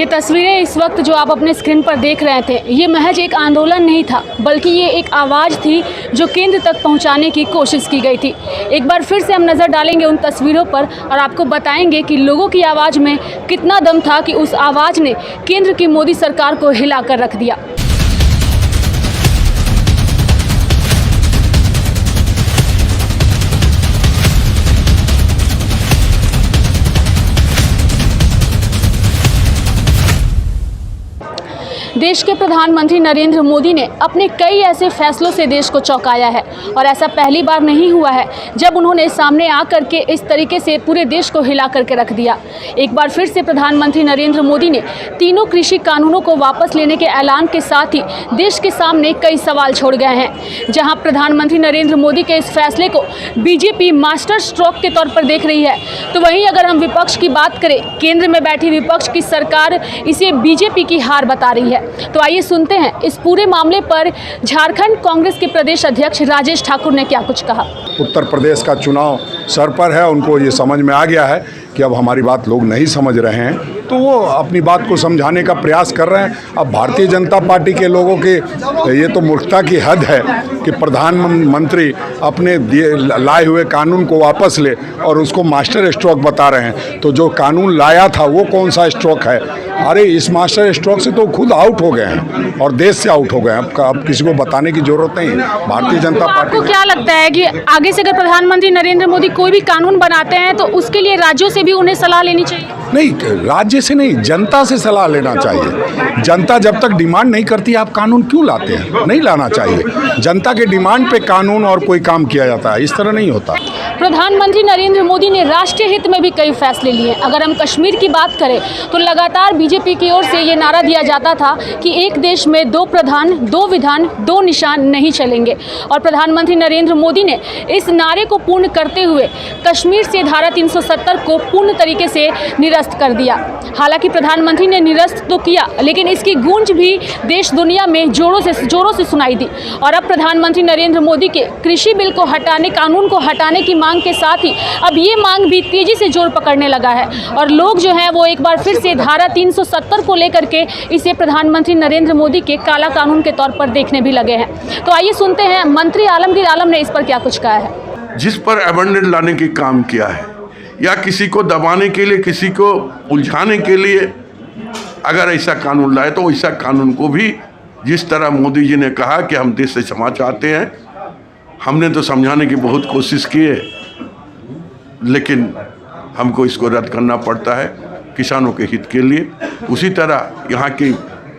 ये तस्वीरें इस वक्त जो आप अपने स्क्रीन पर देख रहे थे, ये महज एक आंदोलन नहीं था, बल्कि ये एक आवाज़ थी जो केंद्र तक पहुंचाने की कोशिश की गई थी। एक बार फिर से हम नज़र डालेंगे उन तस्वीरों पर और आपको बताएंगे कि लोगों की आवाज़ में कितना दम था कि उस आवाज़ ने केंद्र की मोदी सरकार को हिला कर रख दिया। देश के प्रधानमंत्री नरेंद्र मोदी ने अपने कई ऐसे फैसलों से देश को चौंकाया है और ऐसा पहली बार नहीं हुआ है जब उन्होंने सामने आकर के इस तरीके से पूरे देश को हिला करके रख दिया। एक बार फिर से प्रधानमंत्री नरेंद्र मोदी ने तीनों कृषि कानूनों को वापस लेने के ऐलान के साथ ही देश के सामने कई सवाल छोड़ गए हैं। जहां प्रधानमंत्री नरेंद्र मोदी के इस फैसले को बीजेपी मास्टर स्ट्रोक के तौर पर देख रही है, तो वहीं अगर हम विपक्ष की बात करें, केंद्र में बैठी विपक्ष की सरकार इसे बीजेपी की हार बता रही है। तो आइए सुनते हैं इस पूरे मामले पर झारखंड कांग्रेस के प्रदेश अध्यक्ष राजेश ठाकुर ने क्या कुछ कहा। उत्तर प्रदेश का चुनाव सर पर है, उनको ये समझ में आ गया है कि अब हमारी बात लोग नहीं समझ रहे हैं, तो वो अपनी बात को समझाने का प्रयास कर रहे हैं। अब भारतीय जनता पार्टी के लोगों के ये तो मूर्खता की हद है कि प्रधानमंत्री अपने लाए हुए कानून को वापस ले और उसको मास्टर स्ट्रोक बता रहे हैं। तो जो कानून लाया था वो कौन सा स्ट्रोक है? अरे इस मास्टर स्ट्रोक से तो खुद आउट हो गए हैं और देश से आउट हो गए हैं। अब किसी को बताने की जरूरत नहीं है। भारतीय जनता पार्टी आपको क्या लगता है कि आगे से अगर प्रधानमंत्री नरेंद्र मोदी कोई भी कानून बनाते हैं तो उसके लिए राज्यों से भी उन्हें सलाह लेनी चाहिए? नहीं, राज्य से नहीं, जनता से सलाह लेना चाहिए। जनता जब तक डिमांड नहीं करती आप कानून क्यों लाते हैं? नहीं लाना चाहिए। जनता के डिमांड पे कानून और कोई काम किया जाता है, इस तरह नहीं होता। प्रधानमंत्री नरेंद्र मोदी ने राष्ट्रीय हित में भी कई फैसले लिए। अगर हम कश्मीर की बात करें तो लगातार बीजेपी की ओर से ये नारा दिया जाता था कि एक देश में दो प्रधान, दो विधान, दो निशान नहीं चलेंगे, और प्रधानमंत्री नरेंद्र मोदी ने इस नारे को पूर्ण करते हुए कश्मीर से धारा 370 को पूर्ण तरीके से निरस्त कर दिया। हालांकि प्रधानमंत्री ने निरस्त तो किया, लेकिन इसकी गूंज भी देश दुनिया में जोरों से सुनाई दी। और अब प्रधानमंत्री नरेंद्र मोदी के कृषि बिल को हटाने, कानून को हटाने की मांग के साथ ही अब ये मांग भी तेजी से जोर पकड़ने लगा है और लोग जो हैं वो एक बार फिर से धारा 370 को लेकर के इसे प्रधानमंत्री नरेंद्र मोदी के काला कानून के तौर पर देखने भी लगे हैं। तो आइए सुनते हैं मंत्री आलमगीर आलम ने इस पर क्या कुछ कहा है। जिस पर अमेंडमेंट लाने की काम किया है या किसी को दबाने के लिए, किसी को उलझाने के लिए अगर ऐसा कानून लाए तो ऐसा कानून को भी जिस तरह मोदी जी ने कहा कि हम देश से क्षमा चाहते हैं, हमने तो समझाने की बहुत कोशिश की है, लेकिन हमको इसको रद्द करना पड़ता है किसानों के हित के लिए। उसी तरह यहाँ के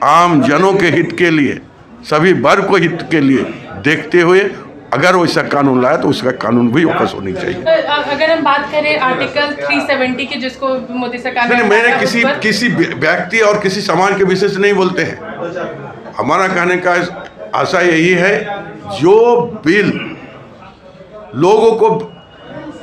आम जनों के हित के लिए, सभी वर्ग को हित के लिए देखते हुए अगर वैसा कानून लाया तो उसका कानून भी वापस होनी चाहिए। अगर हम बात करें आर्टिकल 370 की, जिसको मोदी सरकार ने, मैंने किसी व्यक्ति और किसी समाज के विषय से नहीं बोलते हैं। हमारा कहने का आशा यही है, जो बिल लोगों को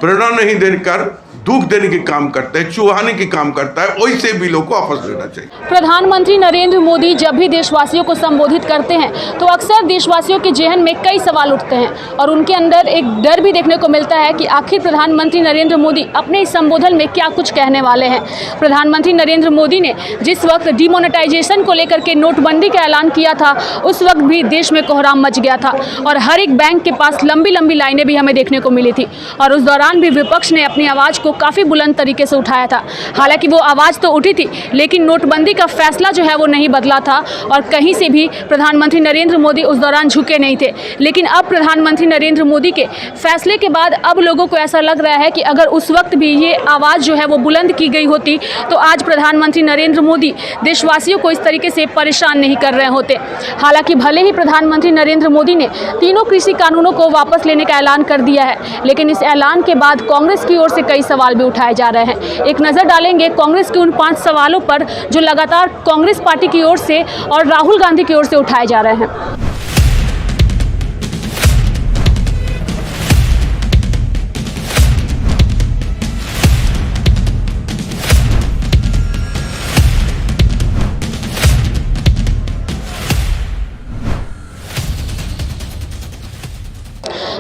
प्रेरणा नहीं देकर दुख देने के काम करता है, चुहाने के काम करता है, वैसे बिलों को वापस लेना चाहिए। प्रधानमंत्री नरेंद्र मोदी जब भी देशवासियों को संबोधित करते हैं तो अक्सर देशवासियों के जेहन में कई सवाल उठते हैं और उनके अंदर एक डर भी देखने को मिलता है कि आखिर प्रधानमंत्री नरेंद्र मोदी अपने इस संबोधन में क्या कुछ कहने वाले हैं। प्रधानमंत्री नरेंद्र मोदी ने जिस वक्त डिमोनेटाइजेशन को लेकर के नोटबंदी का ऐलान किया था, उस वक्त भी देश में कोहराम मच गया था और हर एक बैंक के पास लंबी लंबी लाइनें भी हमें देखने को मिली थी और उस दौरान भी विपक्ष ने अपनी आवाज़ को काफ़ी बुलंद तरीके से उठाया था। हालांकि वो आवाज़ तो उठी थी, लेकिन नोटबंदी का फैसला जो है वो नहीं बदला था और कहीं से भी प्रधानमंत्री नरेंद्र मोदी उस दौरान झुके नहीं थे। लेकिन अब प्रधानमंत्री नरेंद्र मोदी के फैसले के बाद अब लोगों को ऐसा लग रहा है कि अगर उस वक्त भी ये आवाज़ जो है वो बुलंद की गई होती तो आज प्रधानमंत्री नरेंद्र मोदी देशवासियों को इस तरीके से परेशान नहीं कर रहे होते। हालांकि भले ही प्रधानमंत्री नरेंद्र मोदी ने तीनों कृषि कानूनों को वापस लेने का ऐलान कर दिया है, लेकिन इस ऐलान के बाद कांग्रेस की ओर से कई सवाल भी उठाए जा रहे हैं। एक नज़र डालेंगे कांग्रेस के उन 5 सवालों पर जो लगातार कांग्रेस पार्टी की ओर से और राहुल गांधी की ओर से उठाए जा रहे हैं।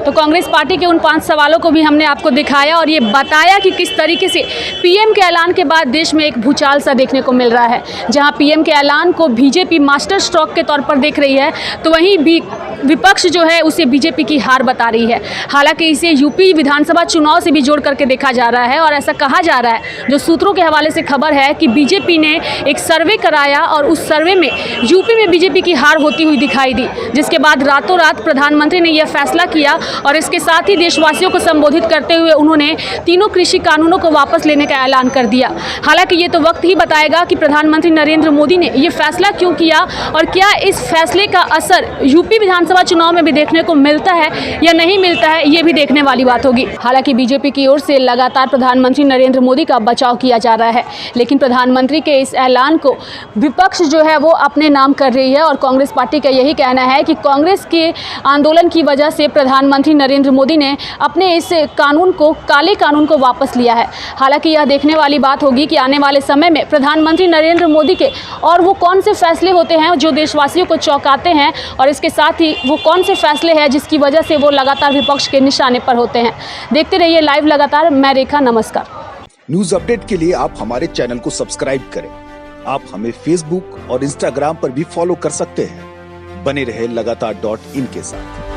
तो कांग्रेस पार्टी के उन 5 सवालों को भी हमने आपको दिखाया और ये बताया कि किस तरीके से पीएम के ऐलान के बाद देश में एक भूचाल सा देखने को मिल रहा है। जहां पीएम के ऐलान को बीजेपी मास्टर स्ट्रोक के तौर पर देख रही है, तो वहीं भी विपक्ष जो है उसे बीजेपी की हार बता रही है। हालांकि इसे यूपी विधानसभा चुनाव से भी जोड़ करके देखा जा रहा है और ऐसा कहा जा रहा है, जो सूत्रों के हवाले से खबर है कि बीजेपी ने एक सर्वे कराया और उस सर्वे में यूपी में बीजेपी की हार होती हुई दिखाई दी, जिसके बाद रातों रात प्रधानमंत्री ने यह फैसला किया और इसके साथ ही देशवासियों को संबोधित करते हुए उन्होंने तीनों कृषि कानूनों को वापस लेने का ऐलान कर दिया। हालांकि ये तो वक्त ही बताएगा कि प्रधानमंत्री नरेंद्र मोदी ने यह फैसला क्यों किया और क्या इस फैसले का असर यूपी विधानसभा चुनाव में भी देखने को मिलता है या नहीं मिलता है, ये भी देखने वाली बात होगी। हालांकि बीजेपी की ओर से लगातार प्रधानमंत्री नरेंद्र मोदी का बचाव किया जा रहा है, लेकिन प्रधानमंत्री के इस ऐलान को विपक्ष जो है वो अपने नाम कर रही है और कांग्रेस पार्टी का यही कहना है कि कांग्रेस के आंदोलन की वजह से प्रधानमंत्री नरेंद्र मोदी ने अपने इस कानून को, काले कानून को वापस लिया है। हालांकि यह देखने वाली बात होगी कि आने वाले समय में प्रधानमंत्री नरेंद्र मोदी के और वो कौन से फैसले होते हैं जो देशवासियों को चौंकाते हैं और इसके साथ ही वो कौन से फैसले हैं जिसकी वजह से वो लगातार विपक्ष के निशाने पर होते हैं। देखते रहिए लाइव लगातार। मैं रेखा, नमस्कार। न्यूज अपडेट के लिए आप हमारे चैनल को सब्सक्राइब करें। आप हमें फेसबुक और इंस्टाग्राम पर भी फॉलो कर सकते हैं। बने रहे लगातार.in के साथ।